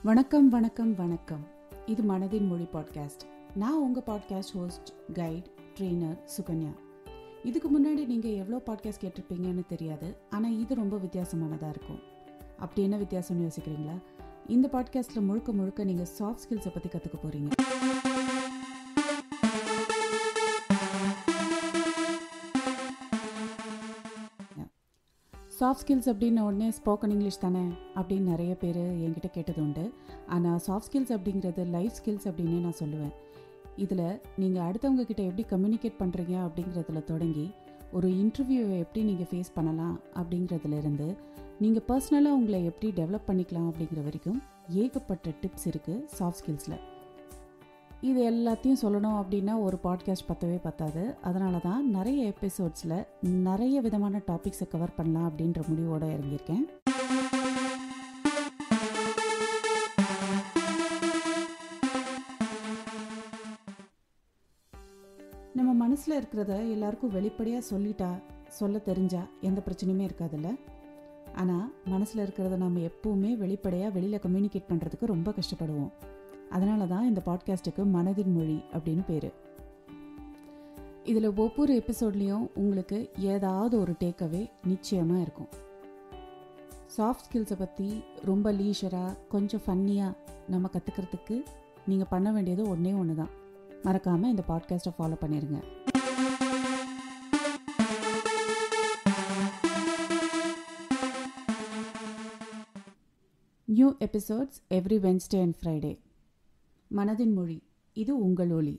வணக்கம் வணக்கம் வணக்கம். இது மனதின் மொழி பாட்காஸ்ட். நான் உங்கள் podcast host, guide, trainer Sukanya. இதுக்கு முன்னாடி நீங்கள் எவ்வளோ பாட்காஸ்ட் கேட்டிருப்பீங்கன்னு தெரியாது, ஆனால் இது ரொம்ப வித்தியாசமானதாக இருக்கும். அப்படி என்ன வித்தியாசம்னு யோசிக்கிறீங்களா? இந்த பாட்காஸ்ட்டில் முழுக்க முழுக்க நீங்கள் சாஃப்ட் ஸ்கில்ஸை பற்றி கற்றுக்க போகிறீங்க. சாஃப்ட் ஸ்கில்ஸ் அப்படின்னு உடனே ஸ்போக்கன் இங்கிலீஷ் தானே அப்படின்னு நிறைய பேர் என்கிட்ட கேட்டது உண்டு. ஆனால் சாஃப்ட் ஸ்கில்ஸ் அப்படிங்கிறது லைஃப் ஸ்கில்ஸ் அப்படின்னே நான் சொல்லுவேன். இதில் நீங்கள் அடுத்தவங்க கிட்ட எப்படி கம்யூனிகேட் பண்ணுறீங்க அப்படிங்கிறதுல தொடங்கி ஒரு இன்டர்வியூவை எப்படி நீங்கள் ஃபேஸ் பண்ணலாம் அப்படிங்கிறதுலேருந்து நீங்கள் பர்சனலாக உங்களை எப்படி டெவலப் பண்ணிக்கலாம் அப்படிங்கிற வரைக்கும் ஏகப்பட்ட டிப்ஸ் இருக்குது சாஃப்ட் ஸ்கில்ஸில். இது எல்லாத்தையும் சொல்லணும் அப்படின்னா ஒரு பாட்காஸ்ட் பத்தவே பத்தாது. அதனால தான் நிறைய எபிசோட்ஸில் நிறைய விதமான டாபிக்ஸை கவர் பண்ணலாம் அப்படின்ற முடிவோடு இறங்கியிருக்கேன். நம்ம மனசில் இருக்கிறத எல்லாருக்கும் வெளிப்படையாக சொல்ல தெரிஞ்சா எந்த பிரச்சனையுமே இருக்காதுல்ல. ஆனால் மனசில் இருக்கிறத நம்ம எப்போவுமே வெளிப்படையாக வெளியில் கம்யூனிகேட் பண்ணுறதுக்கு ரொம்ப கஷ்டப்படுவோம். அதனால தான் இந்த பாட்காஸ்ட்டுக்கு மனதின் மொழி அப்படின்னு பேர். இதில் ஒவ்வொரு எபிசோட்லேயும் உங்களுக்கு ஏதாவது ஒரு டேக்அவே நிச்சயமாக இருக்கும். சாஃப்ட் ஸ்கில்ஸை பற்றி ரொம்ப லீஷராக கொஞ்சம் ஃபன்னியாக நம்ம கற்றுக்கிறதுக்கு நீங்கள் பண்ண வேண்டியது ஒன்று தான். மறக்காமல் இந்த பாட்காஸ்ட்டை ஃபாலோ பண்ணிடுங்க. New episodes every Wednesday and Friday. மனதின் மொழி, இது உங்கள் ஒலி.